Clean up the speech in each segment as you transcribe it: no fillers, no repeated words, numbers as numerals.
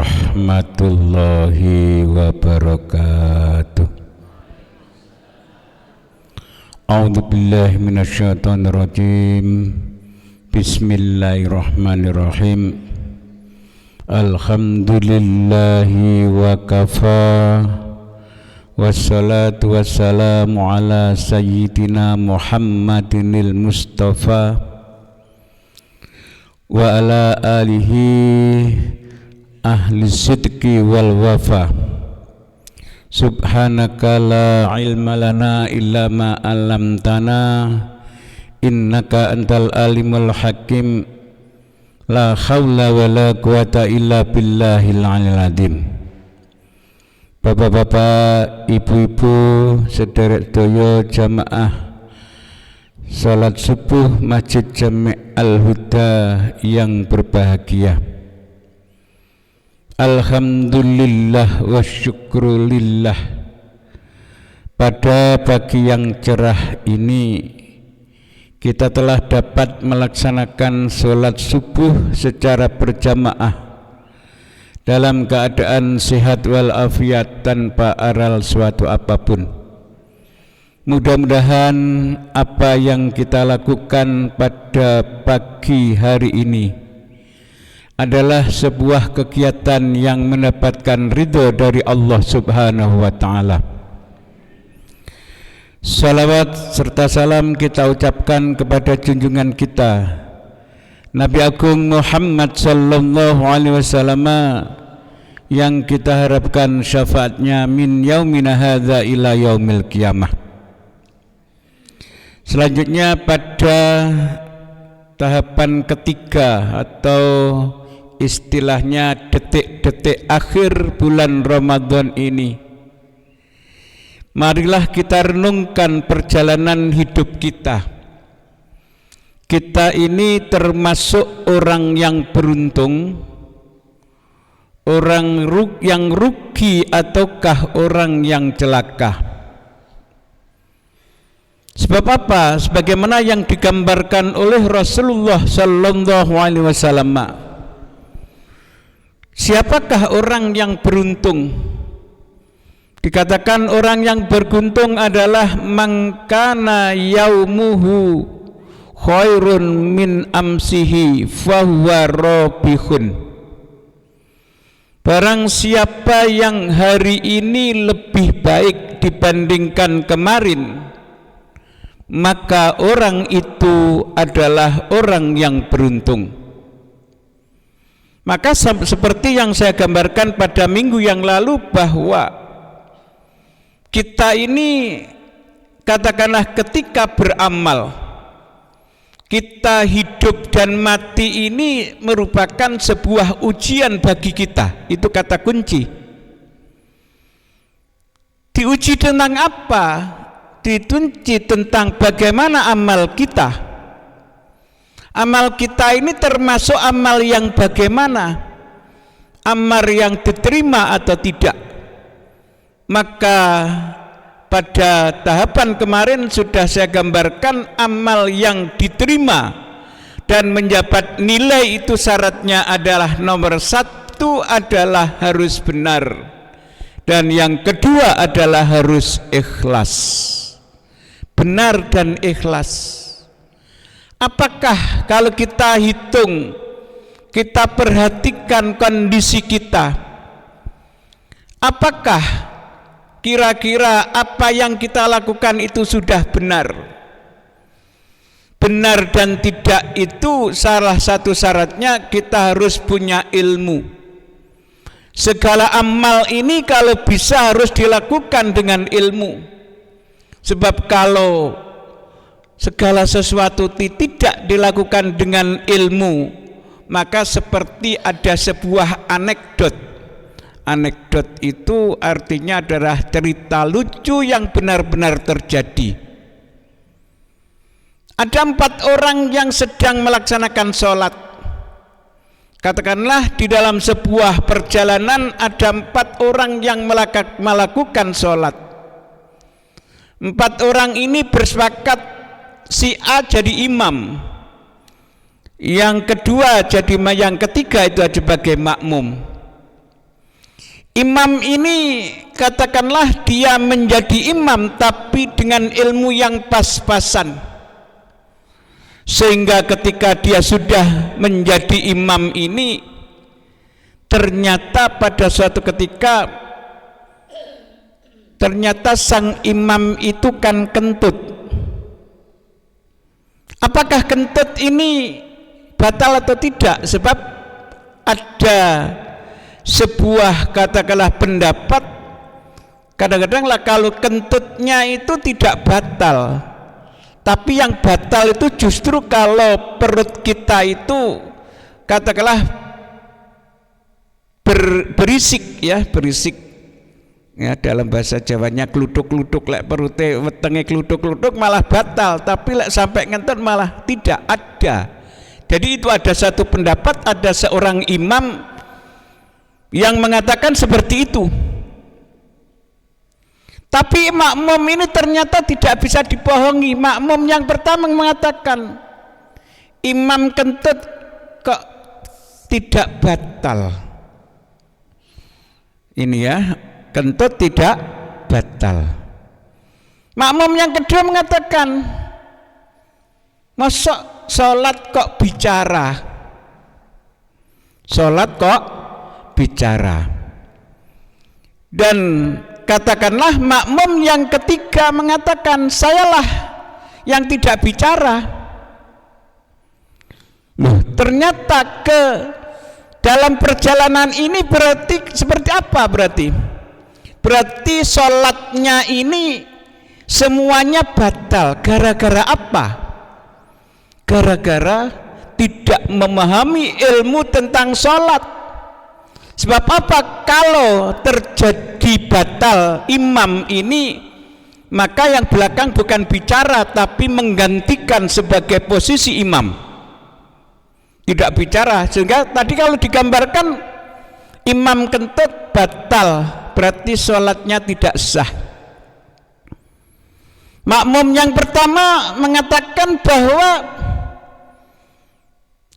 warahmatullahi wabarakatuh. A'udzu billahi minasyaitonir rajim. Bismillahirrahmanirrahim. Alhamdulillahi wa kafa. Wassalatu wassalamu ala sayyidina Muhammadinil Mustafa wa ala alihi ahli sidqi wal wafa. Subhanaka la ilma lana illa ma 'allamtana innaka antal alimul hakim. La haula wa la quwata illa billahil aliyil azim. Bapak-bapak, ibu-ibu, sederek doyo jamaah salat subuh Masjid Jami' Al-Huda yang berbahagia. Alhamdulillah wa syukrulillah. Pada pagi yang cerah ini kita telah dapat melaksanakan salat subuh secara berjamaah dalam keadaan sehat walafiat tanpa aral suatu apapun. Mudah-mudahan apa yang kita lakukan pada pagi hari ini adalah sebuah kegiatan yang mendapatkan ridho dari Allah Subhanahu wa ta'ala. Salawat serta salam kita ucapkan kepada junjungan kita Nabi Agung Muhammad sallallahu alaihi wasallam yang kita harapkan syafaatnya min yaumina hadza ila yaumil qiyamah. Selanjutnya pada tahapan ketiga atau istilahnya detik-detik akhir bulan Ramadan ini, marilah kita renungkan perjalanan hidup kita. Kita ini termasuk orang yang beruntung, orang yang rugi, ataukah orang yang celaka? Sebab apa? Sebagaimana yang digambarkan oleh Rasulullah sallallahu alaihi wasallam. Siapakah orang yang beruntung? Dikatakan orang yang beruntung adalah mangkana yaumuhu khairun min amsihi fahuwa rabihun. Barang siapa yang hari ini lebih baik dibandingkan kemarin, maka orang itu adalah orang yang beruntung. Maka seperti yang saya gambarkan pada minggu yang lalu, bahwa kita ini katakanlah ketika beramal, kita hidup dan mati ini merupakan sebuah ujian bagi kita. Itu kata kunci. Diuji tentang apa? Diuji tentang bagaimana amal kita. Amal kita ini termasuk amal yang bagaimana? Amal yang diterima atau tidak? Maka pada tahapan kemarin sudah saya gambarkan amal yang diterima dan mendapat nilai itu syaratnya adalah nomor satu adalah harus benar, dan yang kedua adalah harus ikhlas. Benar dan ikhlas. Apakah kalau kita hitung, kita perhatikan kondisi kita, apakah kira-kira apa yang kita lakukan itu sudah benar? Benar dan tidak itu salah satu syaratnya kita harus punya ilmu. Segala amal ini kalau bisa harus dilakukan dengan ilmu. Sebab kalau segala sesuatu tidak dilakukan dengan ilmu, maka seperti ada sebuah anekdot. Anekdot itu artinya adalah cerita lucu yang benar-benar terjadi. Ada 4 orang yang sedang melaksanakan sholat. Katakanlah di dalam sebuah perjalanan ada 4 orang yang melakukan sholat. 4 orang ini bersepakat si A jadi imam, yang kedua jadi yang ketiga itu sebagai makmum. Imam ini katakanlah dia menjadi imam tapi dengan ilmu yang pas-pasan, sehingga ketika dia sudah menjadi imam ini ternyata pada suatu ketika ternyata sang imam itu kan kentut. Apakah kentut ini batal atau tidak? Sebab ada sebuah katakanlah pendapat kadang-kadang lah kalau kentutnya itu tidak batal, tapi yang batal itu justru kalau perut kita itu katakanlah berisik ya, berisik ya, dalam bahasa Jawanya kluduk-kluduk, lek perute wetenge kluduk-kluduk malah batal, tapi lek sampai ngentut malah tidak ada. Jadi itu ada satu pendapat, ada seorang imam yang mengatakan seperti itu. Tapi makmum ini ternyata tidak bisa dibohongi. Makmum yang pertama mengatakan imam kentut kok tidak batal. Ini ya, kentut tidak batal. Makmum yang kedua mengatakan, masa sholat kok bicara? Sholat kok bicara. Dan katakanlah makmum yang ketiga mengatakan, sayalah yang tidak bicara. Loh, ternyata dalam perjalanan ini berarti seperti apa berarti? Berarti sholatnya ini semuanya batal. Gara-gara apa? Gara-gara tidak memahami ilmu tentang sholat. Sebab apa? Kalau terjadi batal imam ini, maka yang belakang bukan bicara tapi menggantikan sebagai posisi imam, tidak bicara. Sehingga tadi kalau digambarkan imam kentut batal, berarti sholatnya tidak sah. Makmum yang pertama mengatakan bahwa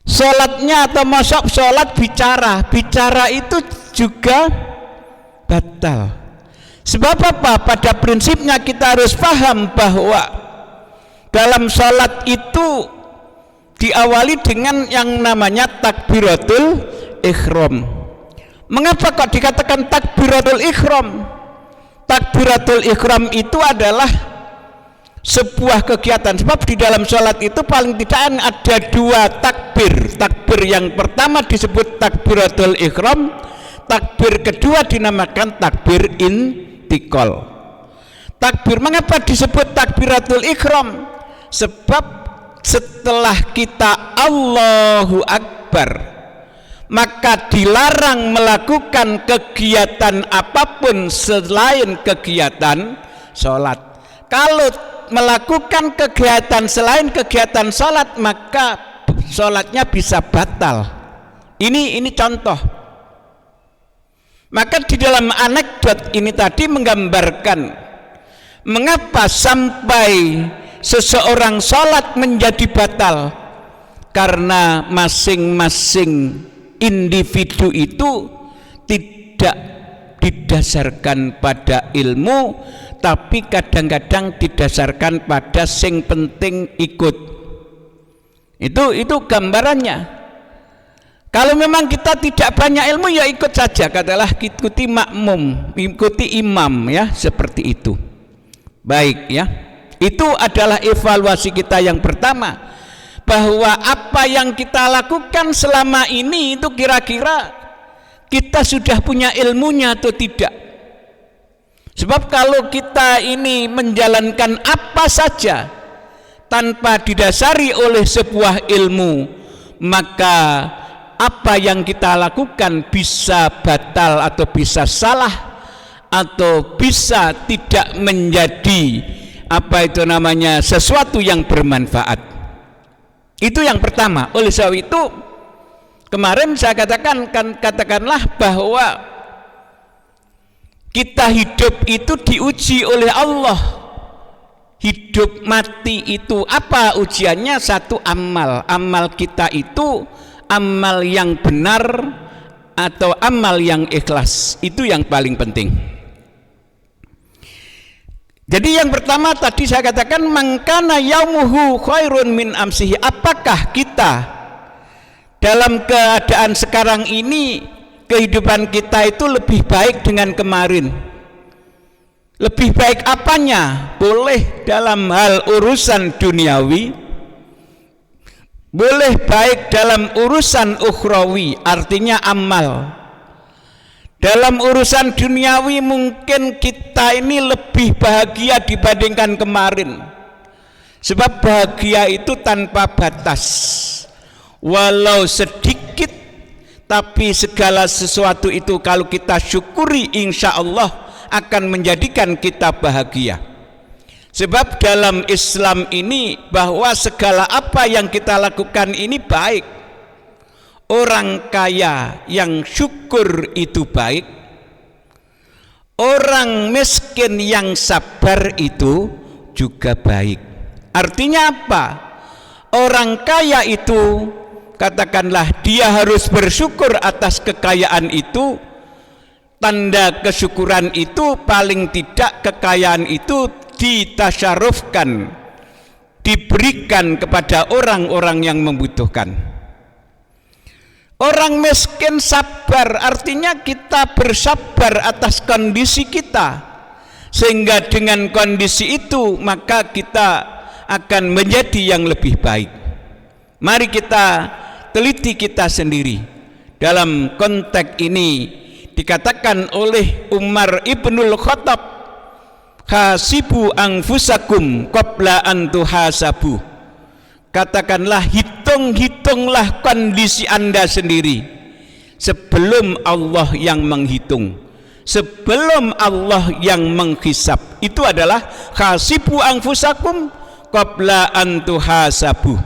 sholatnya atau masuk sholat bicara itu juga batal. Sebab apa? Pada prinsipnya kita harus paham bahwa dalam sholat itu diawali dengan yang namanya takbiratul ihram. Mengapa kok dikatakan takbiratul ihram? Takbiratul ihram itu adalah sebuah kegiatan, sebab di dalam sholat itu paling tidak ada dua takbir. Takbir yang pertama disebut takbiratul ihram, takbir kedua dinamakan takbir intikal. Takbir, mengapa disebut takbiratul ihram? Sebab setelah kita Allahu Akbar, maka dilarang melakukan kegiatan apapun selain kegiatan sholat. Kalau melakukan kegiatan selain kegiatan sholat, maka sholatnya bisa batal. Ini contoh. Maka di dalam anekdot ini tadi menggambarkan mengapa sampai seseorang sholat menjadi batal, karena masing-masing individu itu tidak didasarkan pada ilmu, tapi kadang-kadang didasarkan pada sing penting ikut. Itu gambarannya. Kalau memang kita tidak banyak ilmu, ya ikut saja, katalah ikuti makmum, ikuti imam, ya, seperti itu. Baik, ya. Itu adalah evaluasi kita yang pertama, bahwa apa yang kita lakukan selama ini itu kira-kira kita sudah punya ilmunya atau tidak. Sebab kalau kita ini menjalankan apa saja tanpa didasari oleh sebuah ilmu, maka apa yang kita lakukan bisa batal atau bisa salah atau bisa tidak menjadi apa itu namanya sesuatu yang bermanfaat. Itu yang pertama. Oleh sebab itu kemarin saya katakanlah bahwa kita hidup itu diuji oleh Allah. Hidup mati itu apa ujiannya? Satu, amal. Amal kita itu amal yang benar, atau amal yang ikhlas. Itu yang paling penting. Jadi yang pertama tadi saya katakan mangkana yaumuhu khairun min amsihi. Apakah kita dalam keadaan sekarang ini kehidupan kita itu lebih baik dengan kemarin? Lebih baik apanya? Boleh dalam hal urusan duniawi, boleh baik dalam urusan ukhrawi, artinya amal. Dalam urusan duniawi mungkin kita ini lebih bahagia dibandingkan kemarin. Sebab bahagia itu tanpa batas. Walau sedikit, tapi segala sesuatu itu kalau kita syukuri, insya Allah akan menjadikan kita bahagia. Sebab dalam Islam ini bahwa segala apa yang kita lakukan ini baik. Orang kaya yang syukur itu baik, orang miskin yang sabar itu juga baik. Artinya apa? Orang kaya itu, katakanlah dia harus bersyukur atas kekayaan itu. Tanda kesyukuran itu paling tidak kekayaan itu ditasyarufkan, diberikan kepada orang-orang yang membutuhkan. Orang miskin sabar, artinya kita bersabar atas kondisi kita, sehingga dengan kondisi itu maka kita akan menjadi yang lebih baik. Mari kita teliti kita sendiri. Dalam konteks ini dikatakan oleh Umar ibnul Khattab, hasibu anfusakum qabla an tuhasabu. Katakanlah, hitunglah kondisi Anda sendiri sebelum Allah yang menghitung, sebelum Allah yang menghisab. Itu adalah hasibu anfusakum qabla an tuhasabu.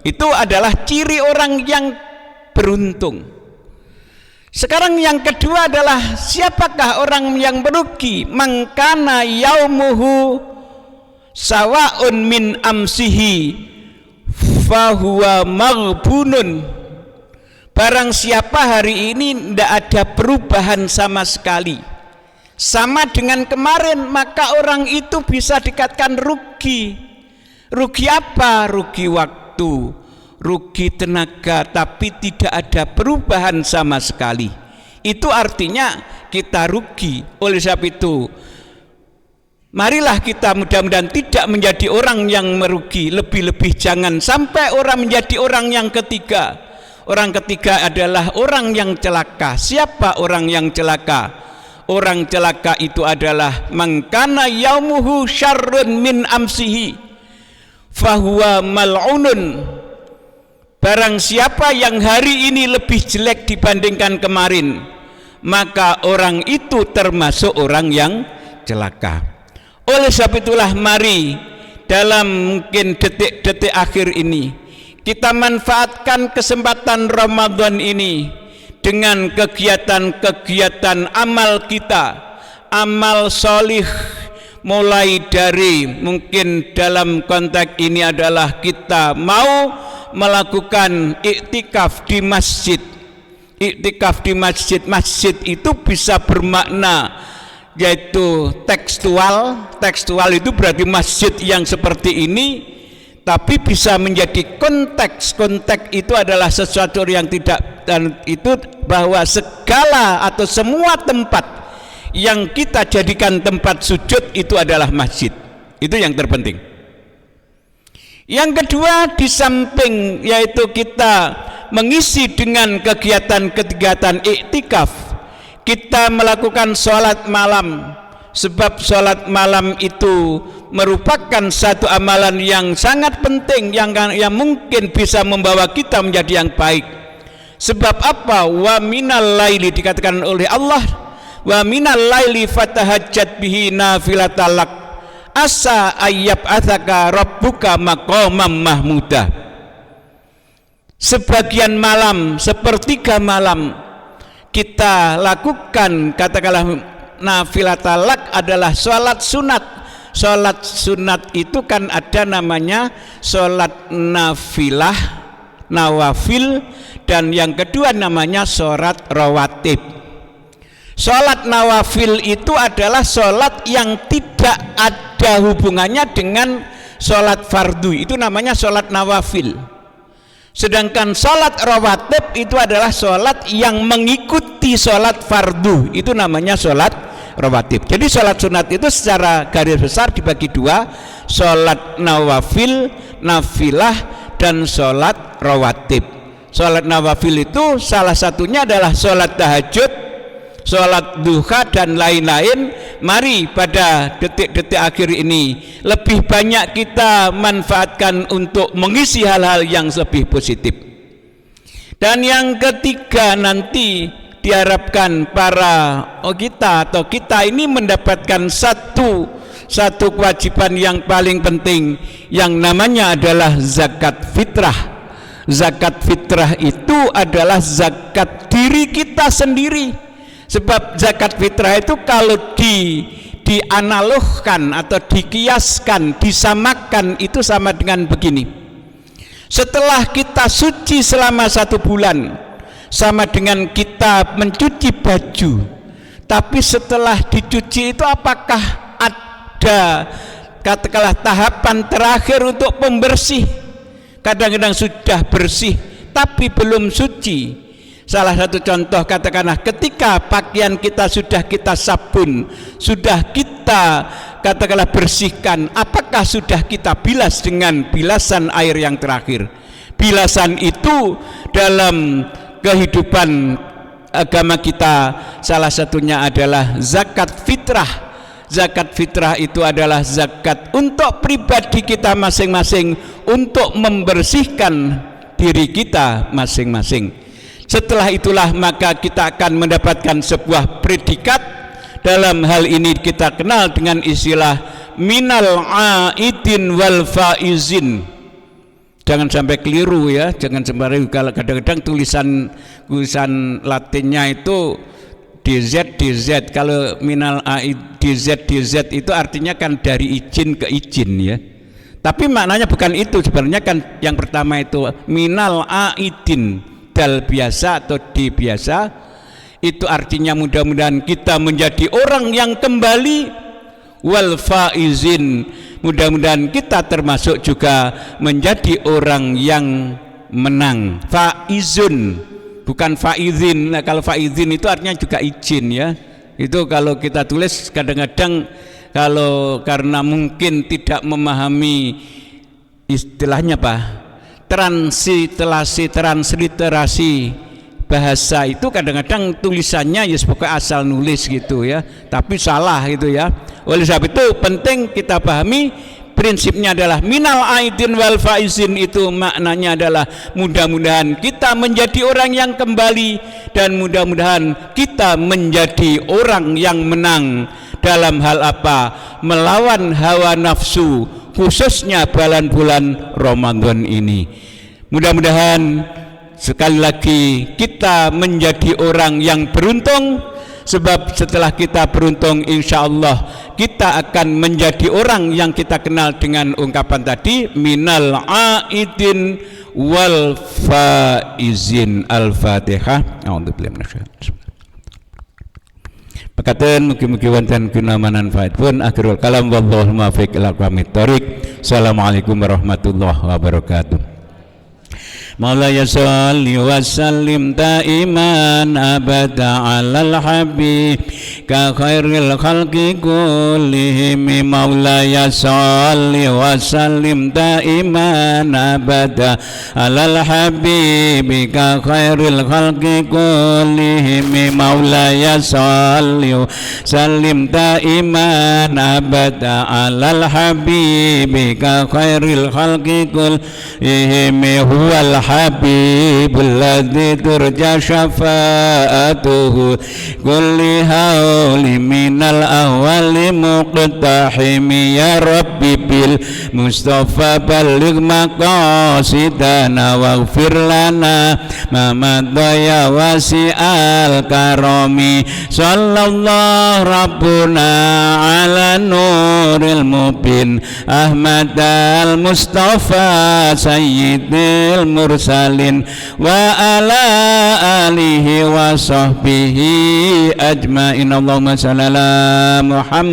Itu adalah ciri orang yang beruntung. Sekarang yang kedua adalah siapakah orang yang merugi? Mangkana yaumuhu sawaun min amsihi fahuwa maghbunun. Barang siapa hari ini tidak ada perubahan sama sekali, sama dengan kemarin, maka orang itu bisa dikatakan rugi. Rugi apa? Rugi waktu, rugi tenaga, tapi tidak ada perubahan sama sekali. Itu artinya kita rugi. Oleh sebab itu, marilah kita mudah-mudahan tidak menjadi orang yang merugi. Lebih-lebih jangan sampai orang menjadi orang yang ketiga. Orang ketiga adalah orang yang celaka. Siapa orang yang celaka? Orang celaka itu adalah mangkana yaumuhu syarrun min amsihi fahuwa mal'unun. Barang siapa yang hari ini lebih jelek dibandingkan kemarin, maka orang itu termasuk orang yang celaka. Oleh sebab itulah mari dalam mungkin detik-detik akhir ini kita manfaatkan kesempatan Ramadan ini dengan kegiatan-kegiatan amal kita, amal solih, mulai dari mungkin dalam konteks ini adalah kita mau melakukan iktikaf di masjid. Iktikaf di masjid, masjid itu bisa bermakna yaitu tekstual itu berarti masjid yang seperti ini, tapi bisa menjadi konteks itu adalah sesuatu yang tidak, dan itu bahwa segala atau semua tempat yang kita jadikan tempat sujud itu adalah masjid. Itu yang terpenting. Yang kedua, di samping yaitu kita mengisi dengan kegiatan-kegiatan iktikaf, kita melakukan sholat malam. Sebab sholat malam itu merupakan satu amalan yang sangat penting, yang mungkin bisa membawa kita menjadi yang baik. Sebab apa? Wa minal laili, dikatakan oleh Allah, wa minal laili fatahajjat bihi nafilatalak asa ayyab athaka rabbuka maqamam mahmuda. Sebagian malam, sepertiga malam kita lakukan, katakanlah nafilatalak adalah sholat sunat. Sholat sunat itu kan ada namanya sholat nafilah, nawafil, dan yang kedua namanya sholat rawatib. Sholat nawafil itu adalah sholat yang tidak ada hubungannya dengan sholat fardu, itu namanya sholat nawafil. Sedangkan sholat rawatib itu adalah sholat yang mengikuti sholat fardu, itu namanya sholat rawatib. Jadi sholat sunat itu secara garis besar dibagi dua, sholat nawafil, nafilah, dan sholat rawatib. Sholat nawafil itu salah satunya adalah sholat tahajud, sholat duha, dan lain-lain. Mari pada detik-detik akhir ini lebih banyak kita manfaatkan untuk mengisi hal-hal yang lebih positif. Dan yang ketiga, nanti diharapkan kita ini mendapatkan satu kewajiban yang paling penting, yang namanya adalah zakat fitrah. Zakat fitrah itu adalah zakat diri kita sendiri. Sebab zakat fitrah itu kalau dianalogkan atau dikiaskan, disamakan, itu sama dengan begini. Setelah kita suci selama 1 bulan, sama dengan kita mencuci baju. Tapi setelah dicuci itu apakah ada katakanlah tahapan terakhir untuk pembersih? Kadang-kadang sudah bersih tapi belum suci. Salah satu contoh, katakanlah ketika pakaian kita sudah kita sabun, sudah kita katakanlah bersihkan, apakah sudah kita bilas dengan bilasan air yang terakhir? Bilasan itu dalam kehidupan agama kita salah satunya adalah zakat fitrah. Zakat fitrah itu adalah zakat untuk pribadi kita masing-masing, untuk membersihkan diri kita masing-masing. Setelah itulah maka kita akan mendapatkan sebuah predikat. Dalam hal ini kita kenal dengan istilah minal aidin wal faizin. Jangan sampai keliru ya, jangan sampai, kalau kadang-kadang tulisan Latinnya itu DZ. Kalau minal aid DZ itu artinya kan dari izin ke izin ya. Tapi maknanya bukan itu, sebenarnya kan yang pertama itu minal aidin, dal biasa atau di biasa, itu artinya mudah-mudahan kita menjadi orang yang kembali, wal faizin, mudah-mudahan kita termasuk juga menjadi orang yang menang. Faizun bukan faizin. Nah, kalau faizin itu artinya juga izin ya. Itu kalau kita tulis kadang-kadang kalau karena mungkin tidak memahami istilahnya transliterasi bahasa itu, kadang-kadang tulisannya ya pokoknya asal nulis gitu ya, tapi salah gitu ya. Oleh sebab itu penting kita pahami prinsipnya adalah minal aidin wal faizin, itu maknanya adalah mudah-mudahan kita menjadi orang yang kembali, dan mudah-mudahan kita menjadi orang yang menang dalam hal apa? Melawan hawa nafsu, khususnya bulan-bulan Ramadan ini. Mudah-mudahan sekali lagi kita menjadi orang yang beruntung, sebab setelah kita beruntung insya Allah kita akan menjadi orang yang kita kenal dengan ungkapan tadi minal aidin wal faizin. Al-Fatihah. A'udzubillahi minasyaitonir rajim. Pekaten mugi-mugi wonten guna manfaatipun. Akhirul kalam wallahu muwaffiq ila aqwamit thoriq. Assalamualaikum warahmatullahi wabarakatuh. Maulaya sholli wa sallim daiman abada alal habib ka khairil khalqi kullihim. Maulaya sholli wa sallim daiman abada alal habib ka khairil khalqi kullihim. Maulaya sholli wa sallim daiman abada alal habib ka khairil khalqi kullihim. Huwal habibul ladzi turja syafaatuhu kulli hauli minal awali muqtahimi. Ya Rabbi bil Mustafa balligh maqasidana waghfir lana ma madaya wasi'al karami. Sallallahu rabbuna ala nuril mubin Ahmad al Mustafa sayyidil mursalin mursalin wa ala alihi wa sahbihi ajmain. Allahumma shalli ala Muhammad.